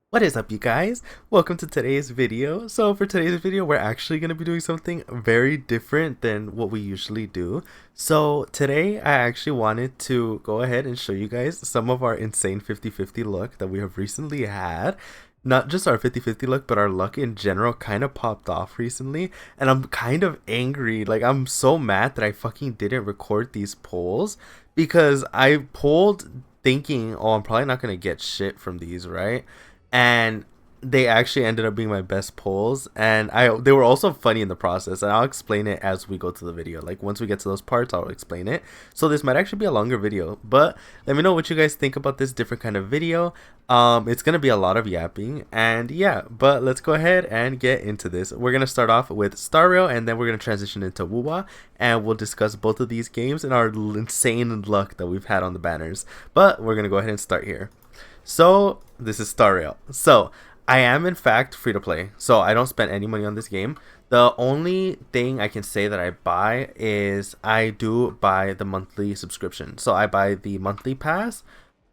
What is up, you guys? Welcome to today's video. So for today's video, we're actually going to be doing something very different than what we usually do. So today, I actually wanted to go ahead and show you guys some of our insane 50-50 luck that we have recently had. Not just our 50-50 luck, but our luck in general kind of popped off recently. And I'm kind of angry. Like, I'm so mad that I fucking didn't record these polls because I polled thinking, oh, I'm probably not going to get shit from these, right? And they actually ended up being my best polls, and they were also funny in the process, and I'll explain it as we go to the video. Like, once we get to those parts, I'll explain it. So this might actually be a longer video, but let me know what you guys think about this different kind of video. It's gonna be a lot of yapping, and yeah, but let's go ahead and get into this. We're gonna start off with Star Rail, and then we're gonna transition into Wuwa, and we'll discuss both of these games and our insane luck that we've had on the banners. But we're gonna go ahead and start here. So this is Star Rail. So I am in fact free to play. So I don't spend any money on this game. The only thing I can say that I buy is I do buy the monthly subscription. So I buy the monthly pass,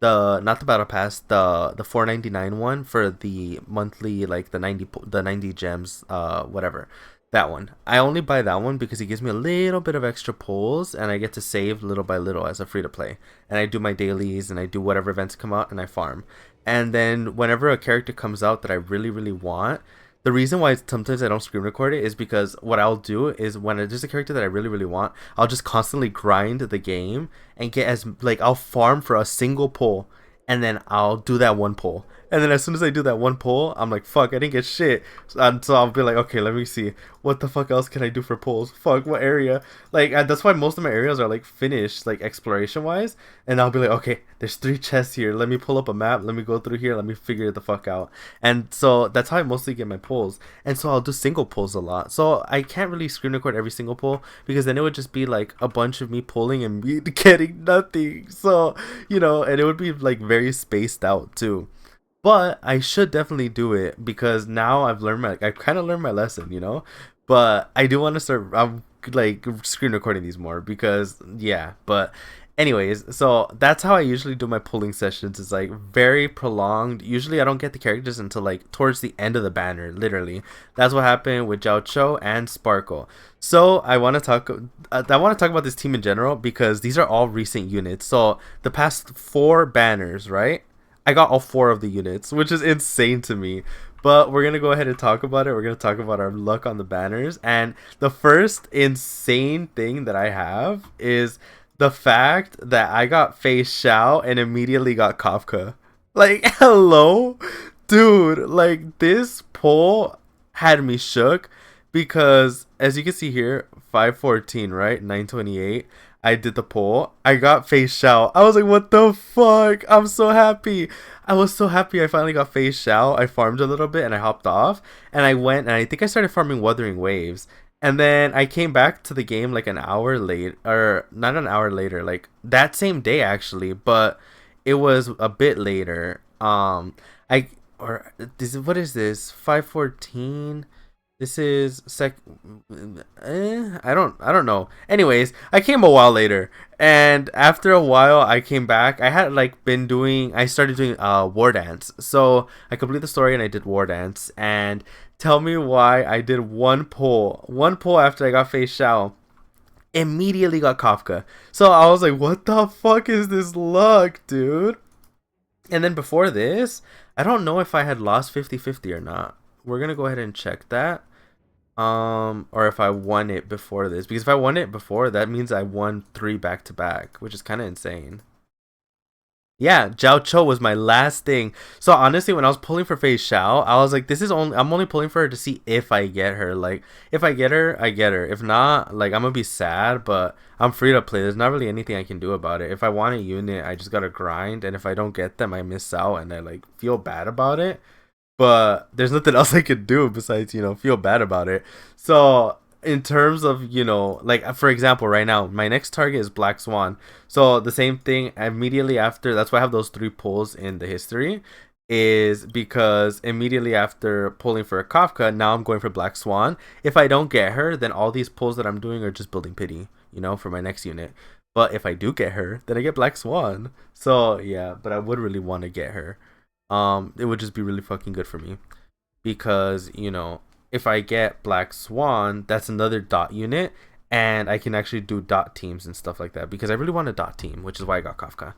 the not the battle pass, the 4.99 one for the monthly, like the 90 gems, whatever. That one. I only buy that one because it gives me a little bit of extra pulls and I get to save little by little as a free to play. And I do my dailies and I do whatever events come out and I farm. And then whenever a character comes out that I really, really want, the reason why sometimes I don't screen record it is because what I'll do is when there's a character that I really, really want, I'll just constantly grind the game and get I'll farm for a single pull and then I'll do that one pull. And then as soon as I do that one pull, I'm like, fuck, I didn't get shit. So I'll be like, okay, let me see. What the fuck else can I do for pulls? Fuck, what area? Like, that's why most of my areas are, like, finished, like, exploration-wise. And I'll be like, okay, there's 3 chests here. Let me pull up a map. Let me go through here. Let me figure the fuck out. And so that's how I mostly get my pulls. And so I'll do single pulls a lot. So I can't really screen record every single pull because then it would just be, like, a bunch of me pulling and me getting nothing. So, and it would be, like, very spaced out, too. But I should definitely do it because now I've kind of learned my lesson. But I do want to start. I'm like screen recording these more because yeah. But anyways, so that's how I usually do my pulling sessions. It's like very prolonged. Usually I don't get the characters until like towards the end of the banner. Literally, that's what happened with Jiao and Sparkle. So I want to talk. I want to talk about this team in general because these are all recent units. So the past 4 banners, right? I got all 4 of the units, which is insane to me. But we're going to go ahead and talk about it. We're going to talk about our luck on the banners. And the first insane thing that I have is the fact that I got Fei Xiao and immediately got Kafka. Like, hello? Dude, like, this pull had me shook because, as you can see here, 514, right? 928. I did the poll. I got Face Xiao. I was like, what the fuck? I'm so happy. I was so happy I finally got Face Xiao. I farmed a little bit and I hopped off. And I went and I think I started farming Wuthering Waves. And then I came back to the game like an hour late. Or not an hour later. Like that same day actually. But it was a bit later. I or this what is this? 514. This is I don't know. Anyways, I came a while later, and after a while, I came back. I had like been doing. I started doing war dance. So I completed the story and I did war dance. And tell me why I did one pull after I got Face Xiao. Immediately got Kafka. So I was like, what the fuck is this luck, dude? And then before this, I don't know if I had lost 50-50 or not. We're gonna go ahead and check that. Or if I won it before this. Because if I won it before, that means I won 3 back to back, which is kind of insane. Yeah, Jiao was my last thing. So honestly, when I was pulling for Fei Xiao, I was like, I'm only pulling for her to see if I get her. Like, if I get her, I get her. If not, like, I'm gonna be sad, but I'm free to play. There's not really anything I can do about it. If I want a unit, I just gotta grind, and if I don't get them, I miss out, and I, like, feel bad about it. But there's nothing else I could do besides, feel bad about it. So in terms of, like for example, right now, my next target is Black Swan. So the same thing immediately after, that's why I have those 3 pulls in the history, is because immediately after pulling for a Kafka, now I'm going for Black Swan. If I don't get her, then all these pulls that I'm doing are just building pity, for my next unit. But if I do get her, then I get Black Swan. So yeah, but I would really want to get her. it would just be really fucking good for me because if I get Black Swan, that's another dot unit, and I can actually do dot teams and stuff like that because I really want a dot team, which is why I got Kafka.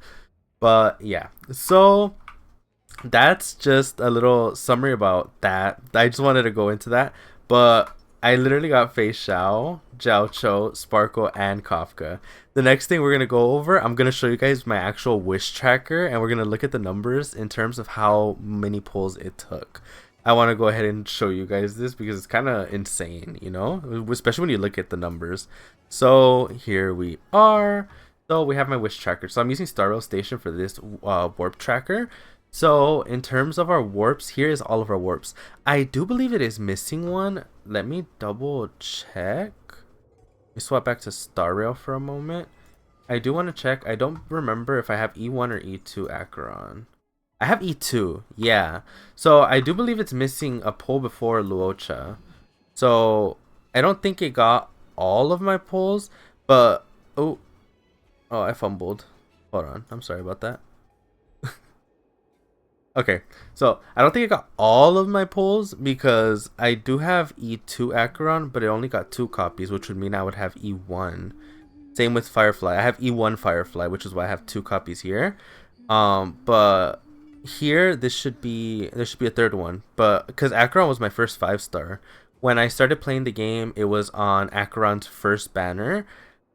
But yeah, so that's just a little summary about that. I just wanted to go into that, but I literally got Fei Xiao, Jiao Cho, Sparkle, and Kafka. The next thing we're gonna go over, I'm gonna show you guys my actual wish tracker, and we're gonna look at the numbers in terms of how many pulls it took. I want to go ahead and show you guys this because it's kind of insane, especially when you look at the numbers. So here we are. So we have my wish tracker. So I'm using Star Rail Station for this warp tracker. So in terms of our warps, here is all of our warps. I do believe it is missing one. Let me double check. Let me swap back to Star Rail for a moment. I do want to check. I don't remember if I have E1 or E2 Acheron. I have E2, yeah. So I do believe it's missing a pull before Luocha. So I don't think it got all of my pulls, but oh, I fumbled. Hold on, I'm sorry about that. Okay, so I don't think it got all of my pulls because I do have E2 Acheron, but it only got 2 copies, which would mean I would have E1. Same with Firefly. I have E1 Firefly, which is why I have 2 copies here. But here there should be a third one, but because Acheron was my first 5-star. When I started playing the game, it was on Acheron's first banner.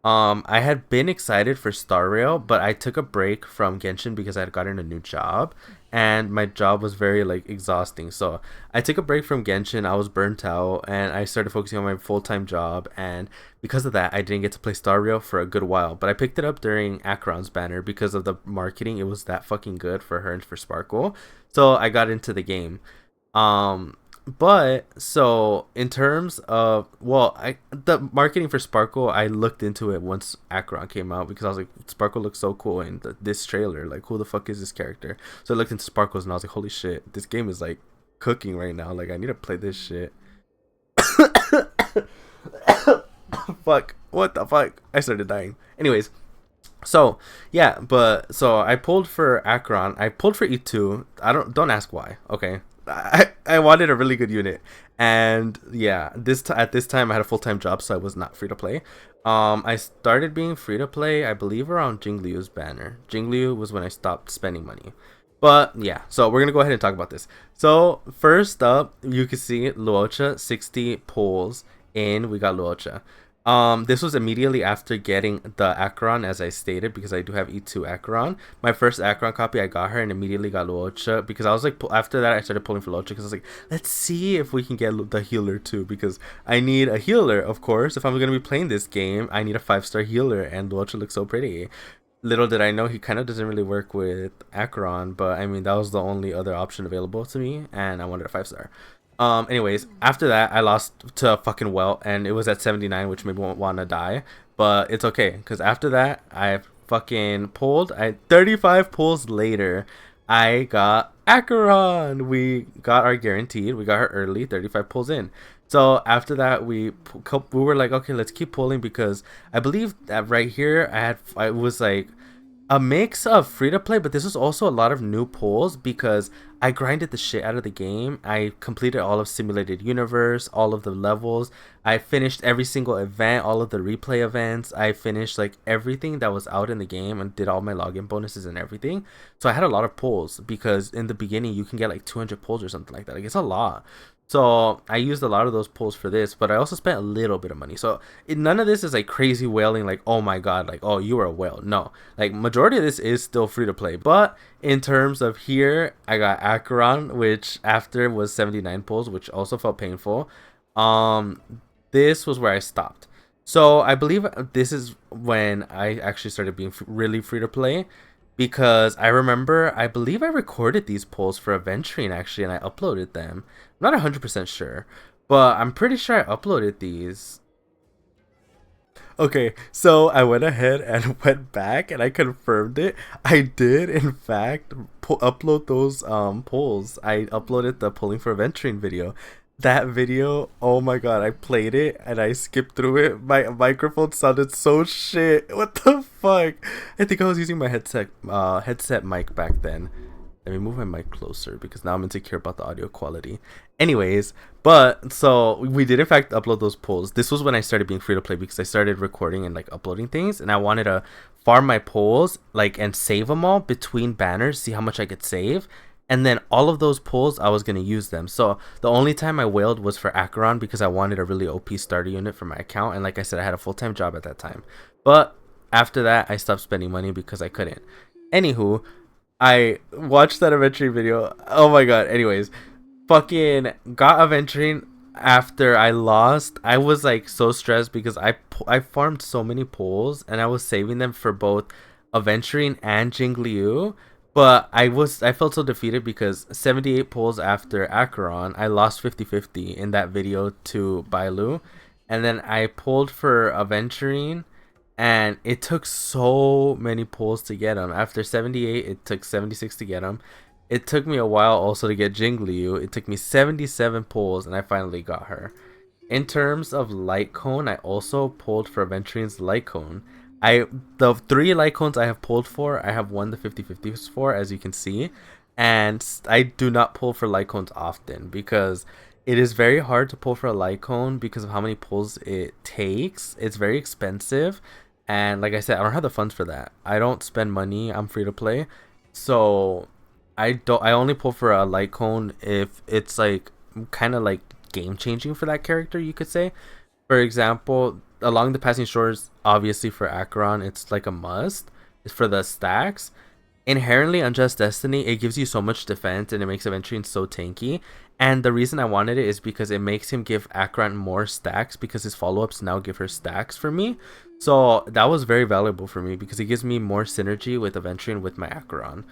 I had been excited for Star Rail, but I took a break from Genshin because I had gotten a new job, and my job was very exhausting. So I took a break from Genshin. I was burnt out, and I started focusing on my full-time job, and because of that, I didn't get to play Star Rail for a good while. But I picked it up during Acheron's banner because of the marketing. It was that fucking good for her and for Sparkle, so I got into the game. But so in terms of the marketing for Sparkle, I looked into it once Acheron came out because I was like, Sparkle looks so cool in this trailer. Like, who the fuck is this character? So I looked into Sparkles and I was like, holy shit, this game is cooking right now. Like, I need to play this shit. Fuck, what the fuck? I started dying. Anyways, so yeah, but so I pulled for Acheron. I pulled for E2. Don't ask why. Okay. I wanted a really good unit, and yeah, at this time I had a full-time job, so I was not free to play. I started being free to play, I believe, around Jingliu's banner. Jingliu was when I stopped spending money. But yeah, so we're gonna go ahead and talk about this. So first up, you can see Luocha 60 pulls in. We got Luocha. This was immediately after getting the Acheron, as I stated, because I do have E2 Acheron. My first Acheron copy, I got her and immediately got Luocha because I was like, after that, I started pulling for Luocha because I was like, let's see if we can get the healer too, because I need a healer, of course. If I'm going to be playing this game, I need a 5-star healer, and Luocha looks so pretty. Little did I know he kind of doesn't really work with Acheron, but I mean, that was the only other option available to me, and I wanted a 5-star. Anyways, after that, I lost to fucking Welt, and it was at 79, which made me want to die. But it's okay, because after that, I fucking pulled. 35 pulls later, I got Acheron. We got our guaranteed. We got her early, 35 pulls in. So after that, we were like, okay, let's keep pulling, because I believe that right here, I was like a mix of free to play, but this was also a lot of new pulls because I grinded the shit out of the game. I completed all of Simulated Universe, all of the levels. I finished every single event, all of the replay events. I finished everything that was out in the game and did all my login bonuses and everything. So I had a lot of pulls because in the beginning you can get 200 pulls or something like that. It's a lot. So I used a lot of those pulls for this, but I also spent a little bit of money. So none of this is crazy whaling, oh my god, oh, you are a whale. No, majority of this is still free to play. But in terms of here, I got Acheron, which after was 79 pulls, which also felt painful. This was where I stopped. So I believe this is when I actually started being really free to play. Because I remember, I believe I recorded these polls for Aventurine actually, and I uploaded them. I'm not 100% sure, but I'm pretty sure I uploaded these. Okay, so I went ahead and went back and I confirmed it. I did, in fact, upload those polls. I uploaded the Pulling for Aventurine video. That video, oh my god, I played it and I skipped through it. My microphone sounded so shit. What the fuck? I think I was using my headset mic back then. Let me move my mic closer because now I'm insecure about the audio quality. Anyways, but so we did in fact upload those polls. This was when I started being free to play because I started recording and like uploading things, and I wanted to farm my polls like and save them all between banners, see how much I could save. And then all of those polls, I was going to use them. So the only time I whaled was for Acheron because I wanted a really OP starter unit for my account. And like I said, I had a full-time job at that time. But after that, I stopped spending money because I couldn't. Anywho, I watched that adventuring video. Oh my god. Anyways, fucking got adventuring after I lost. I was like so stressed because I farmed so many pulls and I was saving them for both adventuring and Jingliu. But I felt so defeated because 78 pulls after Acheron, I lost 50-50 in that video to Bailu. And then I pulled for Aventurine, and it took so many pulls to get him. After 78, it took 76 to get him. It took me a while also to get Jingliu. It took me 77 pulls, and I finally got her. In terms of light cone, I also pulled for Aventurine's light cone. The 3 light cones I have pulled for, I have won the 50-50s for, as you can see. And I do not pull for light cones often because it is very hard to pull for a light cone because of how many pulls it takes. It's very expensive. And like I said, I don't have the funds for that. I don't spend money. I'm free to play. So I only pull for a light cone if it's like kind of like game changing for that character, you could say. For example, along the passing shores, obviously for Acheron, it's like a must. It's for the stacks. Inherently, Unjust Destiny, it gives you so much defense and it makes Aventurine so tanky. And the reason I wanted it is because it makes him give Acheron more stacks because his follow-ups now give her stacks for me. So that was very valuable for me because it gives me more synergy with Aventurine with my Acheron.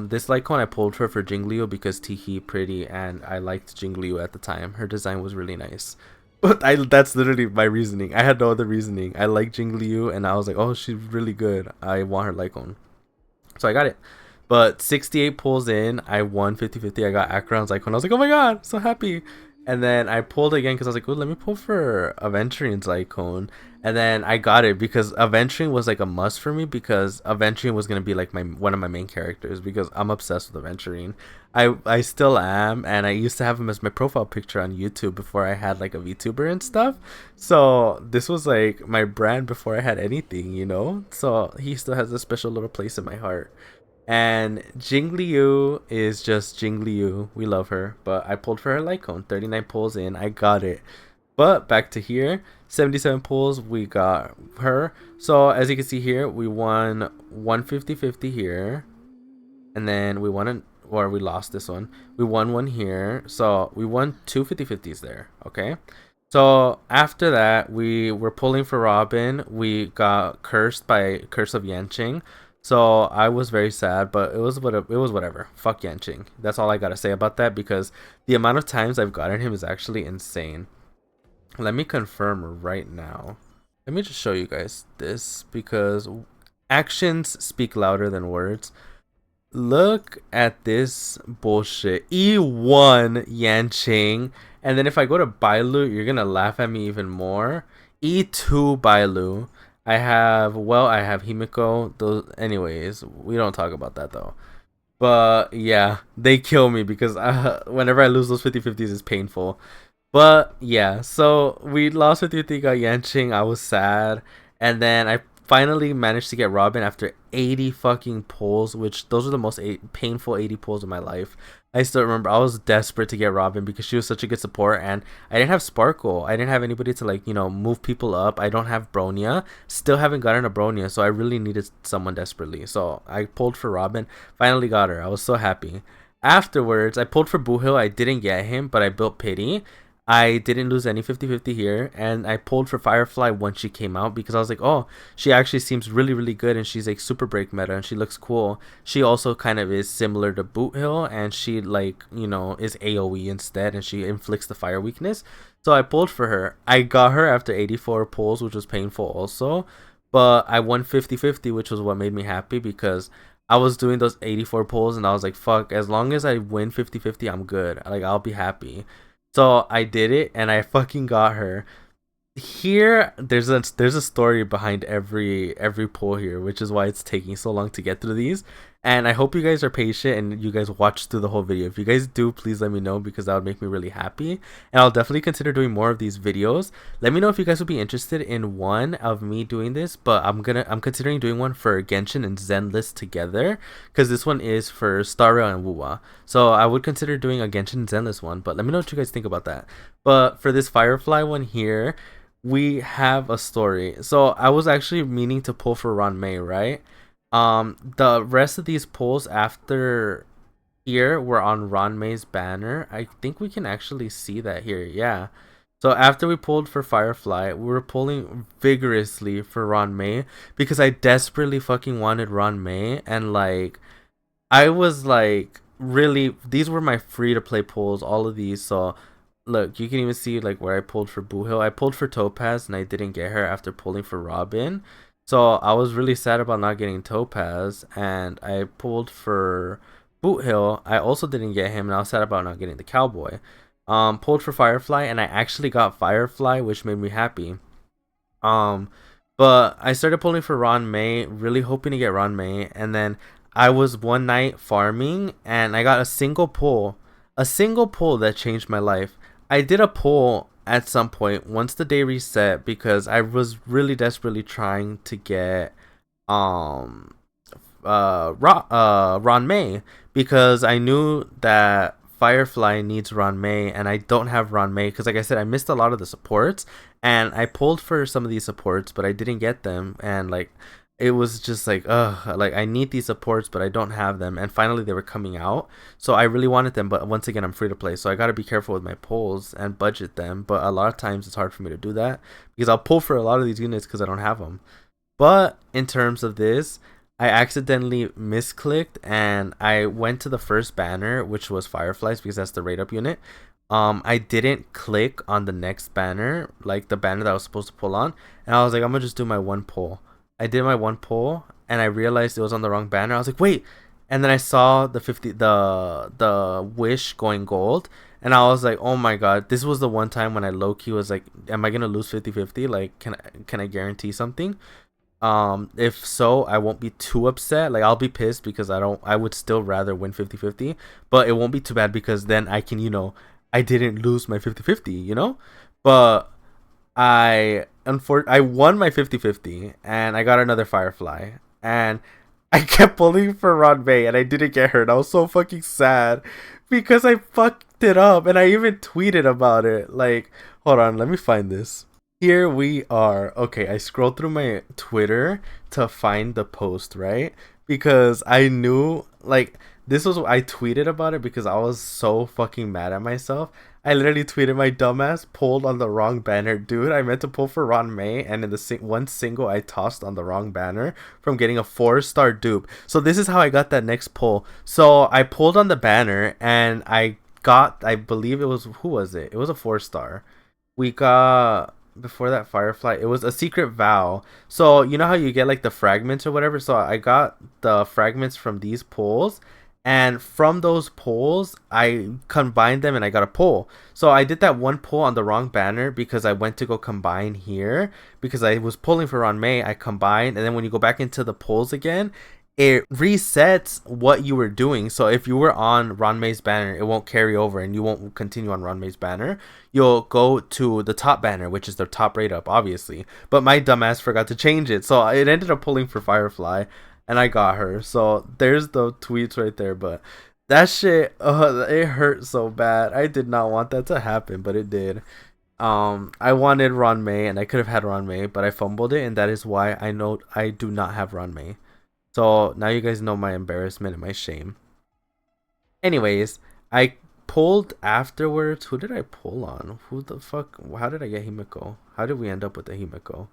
This light cone I pulled for Jingliu because Tiki pretty and I liked Jingliu at the time. Her design was really nice. But that's literally my reasoning. I had no other reasoning. I like Jingliu and I was like, oh, she's really good. I want her Lycone. So I got it. But 68 pulls in, I won 50-50. I got Acheron's Lycone. I was like, oh my god, so happy. And then I pulled again because I was like, oh, let me pull for Aventurine's Lycone. And then I got it because Aventurine was like a must for me because Aventurine was going to be like one of my main characters because I'm obsessed with Aventurine. I still am, and I used to have him as my profile picture on YouTube before I had like a VTuber and stuff. So this was like my brand before I had anything, you know? So he still has a special little place in my heart. And Jingliu is just Jingliu. We love her. But I pulled for her Lycone. 39 pulls in. I got it. But back to here. 77 pulls. We got her. So as you can see here, we won 150-50 here. And then we won or we lost this one. We won one here. So we won 2 50-50s there. Okay. So after that, we were pulling for Robin. We got cursed by Curse of Yanqing. So I was very sad, but it was whatever. Fuck Yanqing. That's all I gotta say about that because the amount of times I've gotten him is actually insane. Let me confirm right now. Let me just show you guys this because actions speak louder than words. Look at this bullshit. E1 Yanqing. And then if I go to Bailu, you're gonna laugh at me even more. E2 Bailu. I have Himiko. Those, anyways, we don't talk about that though. But yeah, they kill me because whenever I lose those 50-50s, it's painful. But yeah, so we lost 50-50, got Yanqing. I was sad, and then I finally managed to get Robin after 80 fucking pulls, which those are the most painful 80 pulls of my life. I still remember I was desperate to get Robin because she was such a good support, and I didn't have Sparkle. I didn't have anybody to like, you know, move people up. I don't have Bronya. Still haven't gotten a Bronya, so I really needed someone desperately. So I pulled for Robin. Finally got her. I was so happy. Afterwards, I pulled for Buhil. I didn't get him, but I built Pity. I didn't lose any 50-50 here, and I pulled for Firefly once she came out because I was like, oh, she actually seems really, really good, and she's like super break meta, and she looks cool. She also kind of is similar to Boothill, and she like, you know, is AoE instead, and she inflicts the fire weakness. So I pulled for her. I got her after 84 pulls, which was painful also, but I won 50-50, which was what made me happy because I was doing those 84 pulls, and I was like, fuck, as long as I win 50-50, I'm good. Like, I'll be happy. So I did it, and I fucking got her. Here, there's a story behind every pull here, which is why it's taking so long to get through these. And I hope you guys are patient and you guys watch through the whole video. If you guys do, please let me know, because that would make me really happy. And I'll definitely consider doing more of these videos. Let me know if you guys would be interested in one of me doing this, but I'm considering doing one for Genshin and Zenlist together, because this one is for Star Rail and Wuwa. So I would consider doing a Genshin and Zenlist one, but let me know what you guys think about that. But for this Firefly one here, we have a story. So I was actually meaning to pull for Ron May, right? The rest of these pulls after here were on Ron May's banner. I think we can actually see that here. Yeah. So after we pulled for Firefly, we were pulling vigorously for Ron May, because I desperately fucking wanted Ron May, and like I was like, really, these were my free to play pulls, all of these. So look, you can even see like where I pulled for Boo Hill. I pulled for Topaz and I didn't get her after pulling for Robin. So I was really sad about not getting Topaz, and I pulled for Boot Hill. I also didn't get him, and I was sad about not getting the Cowboy. Pulled for Firefly, and I actually got Firefly, which made me happy. Um, but I started pulling for Ron May, really hoping to get Ron May, and then I was one night farming, and I got a single pull that changed my life. I did a pull at some point once the day reset, because I was really desperately trying to get Ron May, because I knew that Firefly needs Ron May, and I don't have Ron May, because like I said, I missed a lot of the supports, and I pulled for some of these supports, but I didn't get them, and like it was just like, like I need these supports, but I don't have them. And finally they were coming out, so I really wanted them, but once again, I'm free to play, so I got to be careful with my pulls and budget them. But a lot of times it's hard for me to do that, because I'll pull for a lot of these units because I don't have them. But in terms of this, I accidentally misclicked, and I went to the first banner, which was Fireflies, because that's the rate up unit. I didn't click on the next banner, like the banner that I was supposed to pull on, and I was like, I'm gonna just do my one pull. I did my one pull, and I realized it was on the wrong banner. I was like, wait, and then I saw the wish going gold, and I was like, oh my god, this was the one time when I low-key was like, am I gonna lose 50-50? Like, can I guarantee something? If so, I won't be too upset. Like, I'll be pissed because I would still rather win 50-50, but it won't be too bad, because then I can, I didn't lose my 50-50, but I won my 50-50, and I got another Firefly, and I kept pulling for Ron May, and I didn't get her, and I was so fucking sad because I fucked it up, and I even tweeted about it. Like, hold on, let me find this. Here we are. Okay, I scrolled through my Twitter to find the post, right? Because I knew, like, this was, I tweeted about it because I was so fucking mad at myself. I literally tweeted, my dumbass pulled on the wrong banner. Dude, I meant to pull for Ron May, and in the one single I tossed on the wrong banner from getting a 4-star dupe. So this is how I got that next pull. So I pulled on the banner, and I believe it was, who was it? It was a 4-star. We got, before that Firefly, it was a secret vow. So you know how you get like the fragments or whatever? So I got the fragments from these pulls, and from those pulls I combined them, and I got a pull. So I did that one pull on the wrong banner because I went to go combine here, because I was pulling for Ron May. I combined, and then when you go back into the pulls again, it resets what you were doing. So if you were on Ron May's banner, it won't carry over, and you won't continue on Ron May's banner. You'll go to the top banner, which is their top rate up, obviously. But my dumbass forgot to change it, so it ended up pulling for Firefly, and I got her. So there's the tweets right there. But that shit, it hurt so bad. I did not want that to happen, but it did. I wanted Ron May, and I could have had Ron May, but I fumbled it, and that is why I know I do not have Ron May. So now you guys know my embarrassment and my shame. Anyways, I pulled afterwards. Who did I pull on? Who the fuck? How did I get Himiko? How did we end up with the Himiko?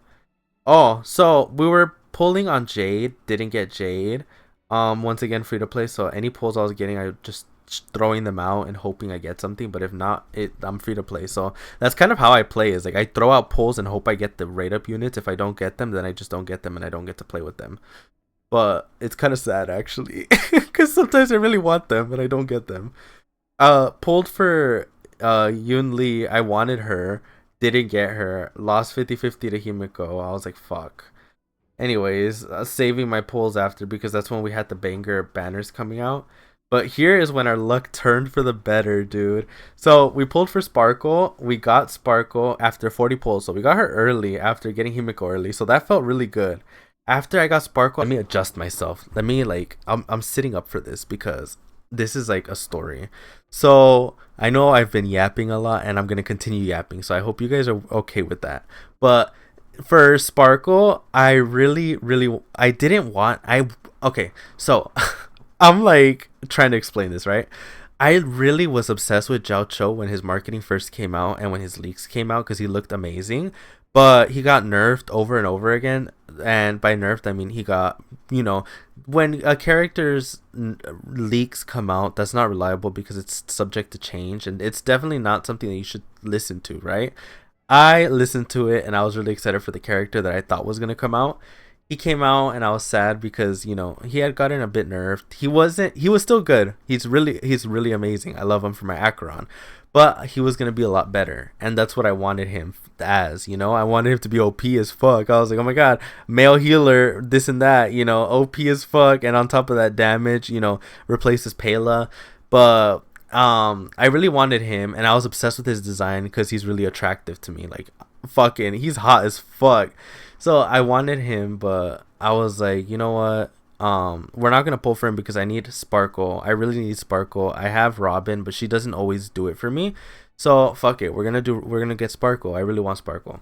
Oh, so we were pulling on Jade. Didn't get Jade. Once again, free to play. So any pulls I was getting, I just throwing them out and hoping I get something. But if not, I'm free to play. So that's kind of how I play. Is like I throw out pulls and hope I get the rate up units. If I don't get them, then I just don't get them, and I don't get to play with them. But it's kind of sad, actually, because sometimes I really want them, but I don't get them. Pulled for Yoon Lee. I wanted her, didn't get her. Lost 50-50 to Himiko. I was like, fuck. Anyways, saving my pulls after because that's when we had the banger banners coming out. But here is when our luck turned for the better, dude. So we pulled for Sparkle. We got Sparkle after 40 pulls. So we got her early after getting Himiko early. So that felt really good. After I got Sparkle, let me adjust myself. Let me like I'm sitting up for this because this is like a story. So I know I've been yapping a lot and I'm gonna continue yapping. So I hope you guys are okay with that. But for Sparkle, I really I didn't want I okay, so I'm like trying to explain this, right? I really was obsessed with Zhao Cho when his marketing first came out and when his leaks came out because he looked amazing. But he got nerfed over and over again. And by nerfed, I mean he got, when a character's leaks come out, that's not reliable because it's subject to change. And it's definitely not something that you should listen to, right? I listened to it and I was really excited for the character that I thought was going to come out. He came out and I was sad because he had gotten a bit nerfed. He was still good. He's really amazing. I love him for my Acheron, but he was gonna be a lot better, and that's what I wanted him as. I wanted him to be OP as fuck. I was like, oh my god, male healer, this and that. OP as fuck, and on top of that, damage. Replaces Pela, but I really wanted him, and I was obsessed with his design because he's really attractive to me. Like, fucking, he's hot as fuck. So I wanted him, but I was like, you know what? We're not gonna pull for him because I need Sparkle. I really need Sparkle. I have Robin, but she doesn't always do it for me. So fuck it. We're gonna get Sparkle. I really want Sparkle.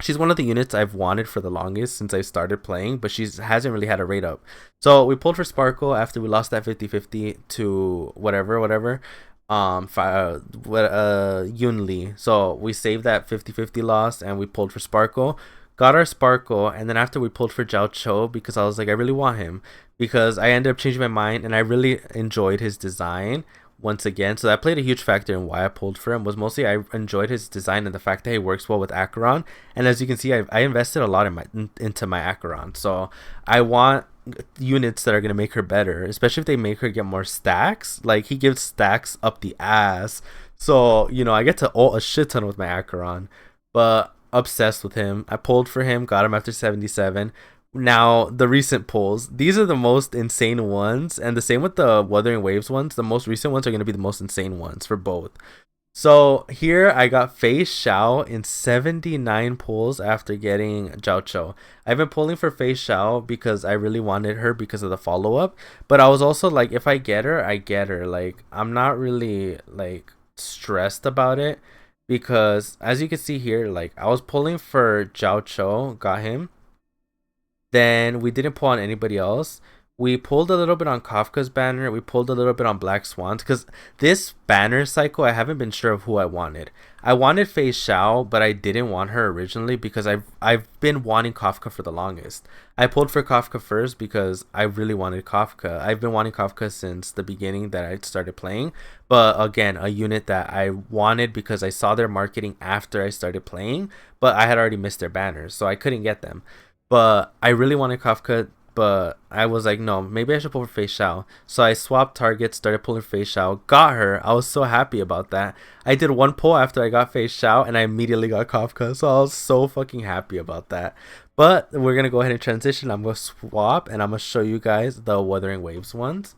She's one of the units I've wanted for the longest since I started playing, but she hasn't really had a rate up. So we pulled for Sparkle after we lost that 50-50 to whatever. Yunli. So we saved that 50-50 loss and we pulled for Sparkle. Got our Sparkle, and then after we pulled for Zhao Cho because I was like, I really want him because I ended up changing my mind and I really enjoyed his design once again. So that played a huge factor in why I pulled for him, was mostly I enjoyed his design and the fact that he works well with Acheron. And as you can see, I invested a lot into my Acheron. So I want units that are going to make her better, especially if they make her get more stacks. Like, he gives stacks up the ass. So, I get to ult a shit ton with my Acheron. But obsessed with him. I pulled for him, got him after 77. Now, the recent pulls, these are the most insane ones, and the same with the Wuthering Waves ones. The most recent ones are going to be the most insane ones for both. So here I got Fei Xiao in 79 pulls after getting Zhao Cho. I've been pulling for Fei Xiao because I really wanted her because of the follow-up, but I was also like, if I get her, I get her. Like, I'm not really like stressed about it because as you can see here, like, I was pulling for Zhao Cho, got him. Then we didn't pull on anybody else. We pulled a little bit on Kafka's banner. We pulled a little bit on Black Swans because this banner cycle, I haven't been sure of who I wanted. I wanted Fei Xiao, but I didn't want her originally because I've been wanting Kafka for the longest. I pulled for Kafka first because I really wanted Kafka. I've been wanting Kafka since the beginning that I started playing. But again, a unit that I wanted because I saw their marketing after I started playing, but I had already missed their banners, so I couldn't get them. But I really wanted Kafka, but I was like, no, maybe I should pull for Fei Xiao. So I swapped targets, started pulling Fei Xiao, got her. I was so happy about that. I did one pull after I got Fei Xiao, and I immediately got Kafka. So I was so fucking happy about that. But we're going to go ahead and transition. I'm going to swap, and I'm going to show you guys the Wuthering Waves ones.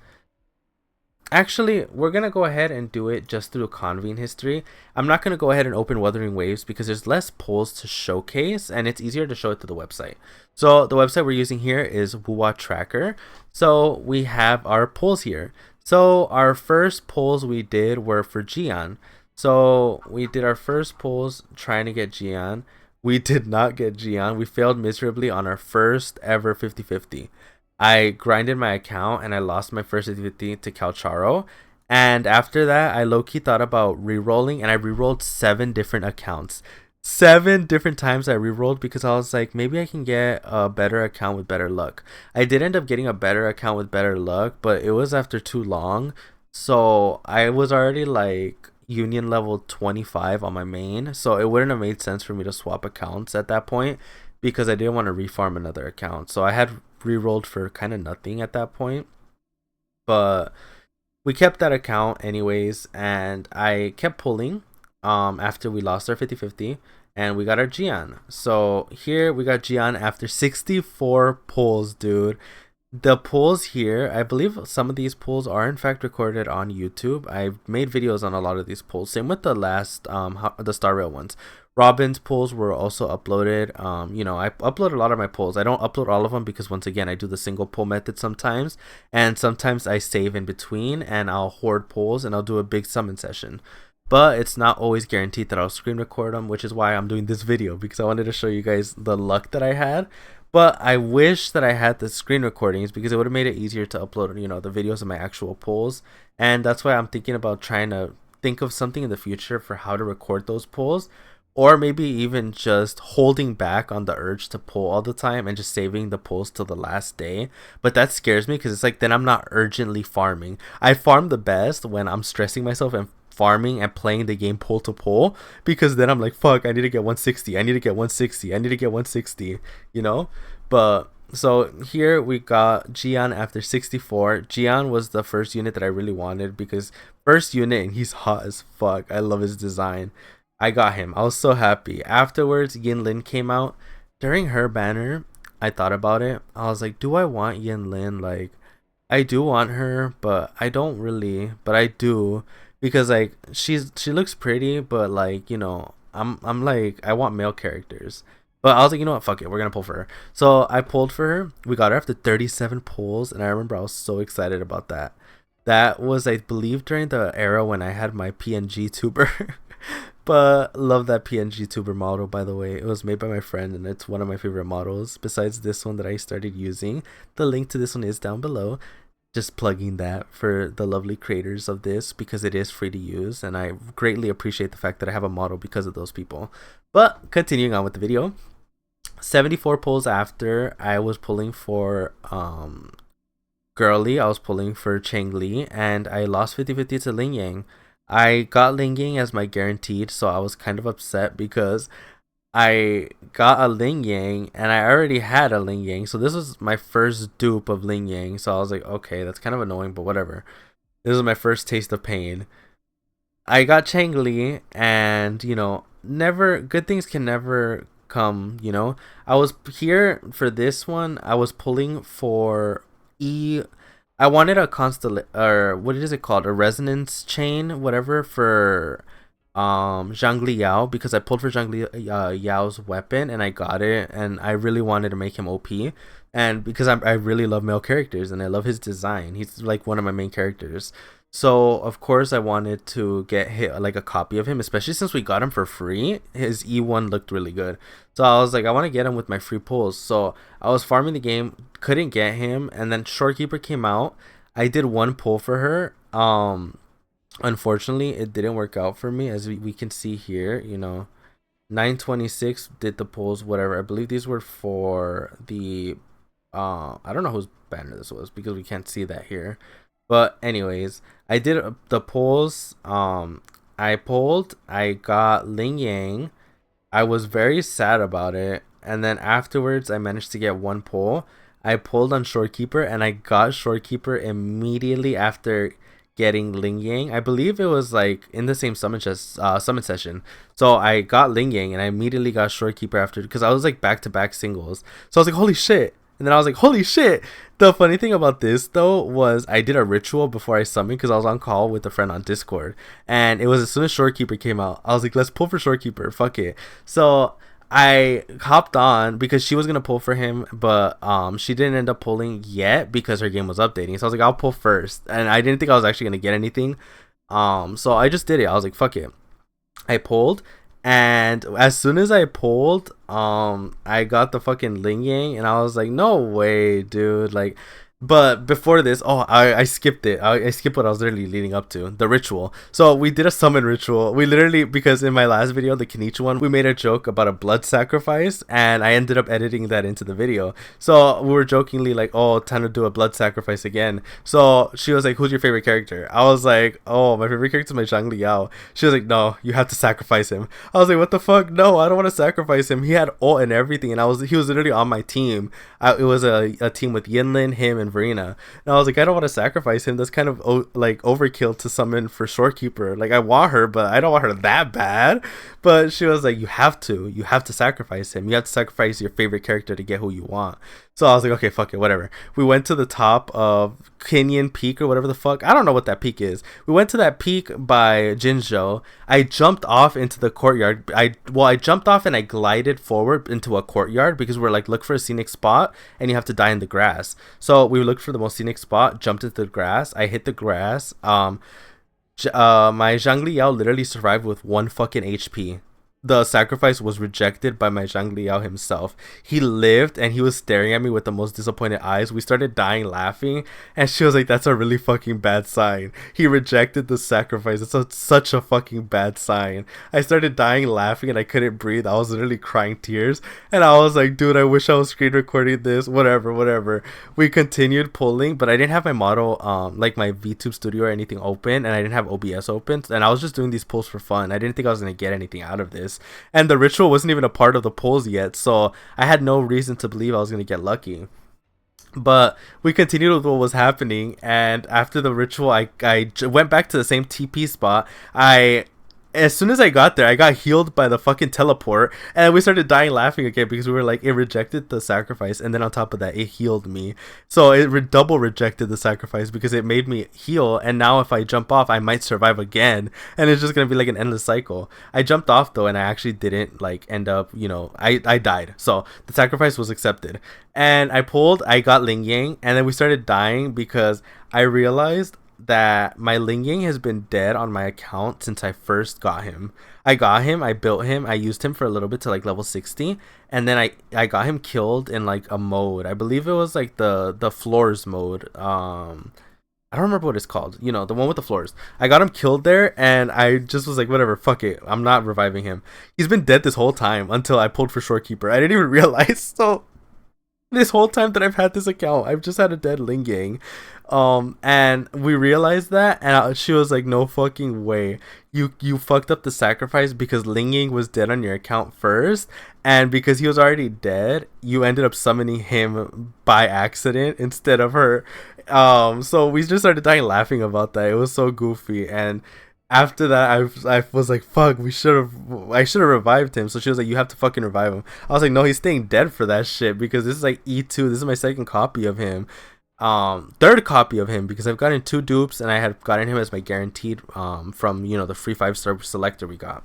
Actually, we're going to go ahead and do it just through Convene history. I'm not going to go ahead and open Wuthering Waves because there's less polls to showcase and it's easier to show it through the website. So the website we're using here is Wuwa Tracker. So we have our polls here. So our first polls we did were for Gian. So we did our first polls trying to get Gian. We did not get Gian. We failed miserably on our first ever 50-50. I grinded my account and I lost my first 50 to Calcharo. And after that, I low-key thought about re-rolling, and I re-rolled 7 different accounts. 7 different times I re-rolled because I was like, maybe I can get a better account with better luck. I did end up getting a better account with better luck, but it was after too long. So I was already like union level 25 on my main. So it wouldn't have made sense for me to swap accounts at that point because I didn't want to refarm another account. So I had re-rolled for kind of nothing at that point, but we kept that account anyways, and I kept pulling after we lost our 50-50, and we got our Gian. So here we got Gian after 64 pulls, dude. The pulls here, I believe some of these pulls are in fact recorded on YouTube. I've made videos on a lot of these pulls. Same with the last the Star Rail ones. Robin's pulls were also uploaded. You know, I upload a lot of my pulls. I don't upload all of them because once again I do the single pull method sometimes, and sometimes I save in between and I'll hoard pulls and I'll do a big summon session. But it's not always guaranteed that I'll screen record them, which is why I'm doing this video, because I wanted to show you guys the luck that I had. But I wish that I had the screen recordings because it would have made it easier to upload, you know, the videos of my actual pulls. And that's why I'm thinking about trying to think of something in the future for how to record those pulls. Or maybe even just holding back on the urge to pull all the time and just saving the pulls till the last day. But that scares me because it's like then I'm not urgently farming. I farm the best when I'm stressing myself and farming and playing the game pull to pull, because then I'm like, fuck, I need to get 160, I need to get 160, I need to get 160, you know. But so here we got Gian after 64. Gian was the first unit that I really wanted because first unit and he's hot as fuck. I love his design. I got him. I was so happy. Afterwards, Yin Lin came out. During her banner, I thought about it. I was like, do I want Yin Lin? Like, I do want her, but I don't really. But I do, because like she looks pretty, but like, you know, I'm like, I want male characters. But I was like, you know what, fuck it, we're gonna pull for her. So I pulled for her. We got her after 37 pulls, and I remember I was so excited about that. That was, I believe, during the era when I had my PNG tuber. But love that PNG tuber model, by the way. It was made by my friend and it's one of my favorite models besides this one that I started using. The link to this one is down below. Just plugging that for the lovely creators of this because it is free to use, and I greatly appreciate the fact that I have a model because of those people. But continuing on with the video, 74 pulls after, I was pulling for Girly. I was pulling for Chang Li, and I lost 50-50 to Ling Yang. I got Ling Yang as my guaranteed, so I was kind of upset because I got a Ling Yang and I already had a Ling Yang, so this was my first dupe of Ling Yang. So I was like, okay, that's kind of annoying, but whatever. This was my first taste of pain. I got Chang Li, and you know, never good things can never come, you know. I was here for this one. I was pulling for I wanted a constellation, or what is it called, a resonance chain, whatever, for Zhang Liao, because I pulled for Zhang Liao's weapon and I got it, and I really wanted to make him OP, and because I really love male characters and I love his design. He's like one of my main characters. So of course I wanted to get like a copy of him, especially since we got him for free. His E1 looked really good, so I was like, I want to get him with my free pulls. So I was farming the game, couldn't get him, and then Shorekeeper came out. I did one pull for her. Unfortunately it didn't work out for me, as we can see here, you know. 926 did the pulls, whatever. I believe these were for the I don't know whose banner this was because we can't see that here. But anyways, I did the pulls. I pulled. I got Ling Yang. I was very sad about it. And then afterwards, I managed to get one pull. I pulled on Shorekeeper, and I got Shorekeeper immediately after getting Ling Yang. I believe it was like in the same summon session. So I got Ling Yang, and I immediately got Shorekeeper after, because I was like back-to-back singles. So I was like, holy shit. And then I was like, holy shit. The funny thing about this, though, was I did a ritual before I summoned because I was on call with a friend on Discord. And it was as soon as Shorekeeper came out, I was like, let's pull for Shorekeeper. Fuck it. So I hopped on because she was going to pull for him, but she didn't end up pulling yet because her game was updating. So I was like, I'll pull first. And I didn't think I was actually going to get anything. So I just did it. I was like, fuck it. I pulled. And as soon as I pulled, I got the fucking Ling Yang, and I was like, no way, dude. Like, but before this, I skipped it. I skipped what I was literally leading up to, the ritual. So we did a summon ritual. We literally, because in my last video, the Kenichi one, we made a joke about a blood sacrifice, and I ended up editing that into the video. So we were jokingly like, oh, time to do a blood sacrifice again. So she was like, who's your favorite character? I was like, oh, my favorite character is my Zhang Liao. She was like, no, you have to sacrifice him. I was like, what the fuck? No, I don't want to sacrifice him. He had ult and everything, and he was literally on my team. It was a team with Yinlin, him, and summon Verena. And I was like, I don't want to sacrifice him. That's kind of like overkill to summon for Shorekeeper. Like I want her, but I don't want her that bad. But she was like, you have to sacrifice him. You have to sacrifice your favorite character to get who you want. So I was like, okay, fuck it, whatever. We went to the top of Kenyan Peak or whatever the fuck. I don't know what that peak is. We went to that peak by Jinzhou. I jumped off into the courtyard. I jumped off and I glided forward into a courtyard because we're like, look for a scenic spot and you have to die in the grass. So we looked for the most scenic spot, jumped into the grass. I hit the grass. My Zhang Liao literally survived with 1 fucking HP. The sacrifice was rejected by my Zhang Liao himself. He lived and he was staring at me with the most disappointed eyes. We started dying laughing and she was like, that's a really fucking bad sign. He rejected the sacrifice. It's such a fucking bad sign. I started dying laughing and I couldn't breathe. I was literally crying tears and I was like, dude, I wish I was screen recording this. Whatever. We continued pulling, but I didn't have my model, like my VTube studio or anything open, and I didn't have OBS open, and I was just doing these pulls for fun. I didn't think I was going to get anything out of this. And the ritual wasn't even a part of the polls yet, so I had no reason to believe I was going to get lucky. But we continued with what was happening, and after the ritual, I went back to the same TP spot. As soon as I got there, I got healed by the fucking teleport, and we started dying laughing again because we were like, it rejected the sacrifice, and then on top of that, it healed me. So it double rejected the sacrifice because it made me heal, and now if I jump off, I might survive again, and it's just gonna be like an endless cycle. I jumped off though, and I actually didn't like end up, I died, so the sacrifice was accepted, and I pulled, I got Ling Yang, and then we started dying because I realized that my Ling Yang has been dead on my account since I first got him. I built him, I used him for a little bit to like level 60, and then I got him killed in like a mode. I believe it was like the floors mode. I don't remember what it's called. The one with the floors. I got him killed there, and I just was like, whatever, fuck it. I'm not reviving him. He's been dead this whole time until I pulled for Shorekeeper. I didn't even realize. So this whole time that I've had this account, I've just had a dead Ling Yang. And we realized that, and she was like, no fucking way. You fucked up the sacrifice because Ling Yang was dead on your account first, and because he was already dead, you ended up summoning him by accident instead of her. So we just started dying laughing about that. It was so goofy, and after that, I was like, fuck, I should have revived him. So she was like, you have to fucking revive him. I was like, no, he's staying dead for that shit because this is like E2. This is my second copy of him. Third copy of him because I've gotten 2 dupes and I had gotten him as my guaranteed from the free 5-star selector we got.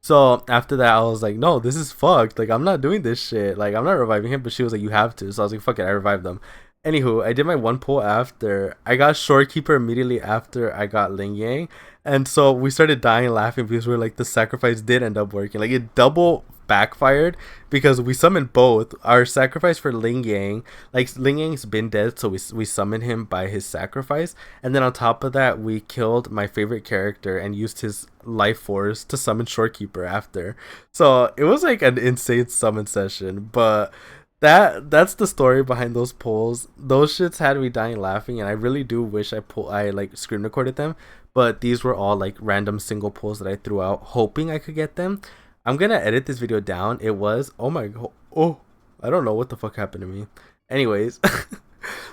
So after that, I was like, no, this is fucked. Like, I'm not doing this shit. Like, I'm not reviving him. But she was like, you have to. So I was like, fuck it, I revived them. Anywho, I did my 1 pull after. I got Shorekeeper immediately after I got Ling Yang. And so we started dying laughing because we were like, the sacrifice did end up working. Like, it double backfired because we summoned both. Our sacrifice for Ling Yang, like Ling Yang's been dead, so we summoned him by his sacrifice. And then on top of that, we killed my favorite character and used his life force to summon Shorekeeper after. So it was like an insane summon session, but that's the story behind those polls. Those shits had me dying laughing, and I really do wish I like screen recorded them, but these were all like random single polls that I threw out hoping I could get them. I'm gonna edit this video down. It was, oh my god, I don't know what the fuck happened to me. Anyways,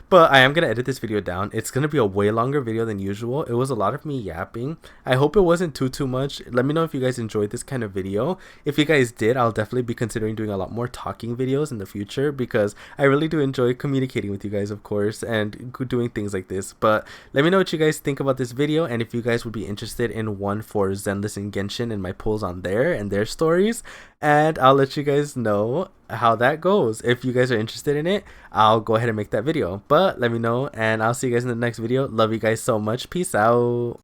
but I am gonna edit this video down. It's gonna be a way longer video than usual. It was a lot of me yapping. I hope it wasn't too much. Let me know if you guys enjoyed this kind of video. If you guys did, I'll definitely be considering doing a lot more talking videos in the future because I really do enjoy communicating with you guys, of course, and doing things like this. But let me know what you guys think about this video, and if you guys would be interested in one for Zenless and Genshin and my pulls on there and their stories, and I'll let you guys know how that goes. If you guys are interested in it, I'll go ahead and make that video. But let me know, and I'll see you guys in the next video. Love you guys so much. Peace out.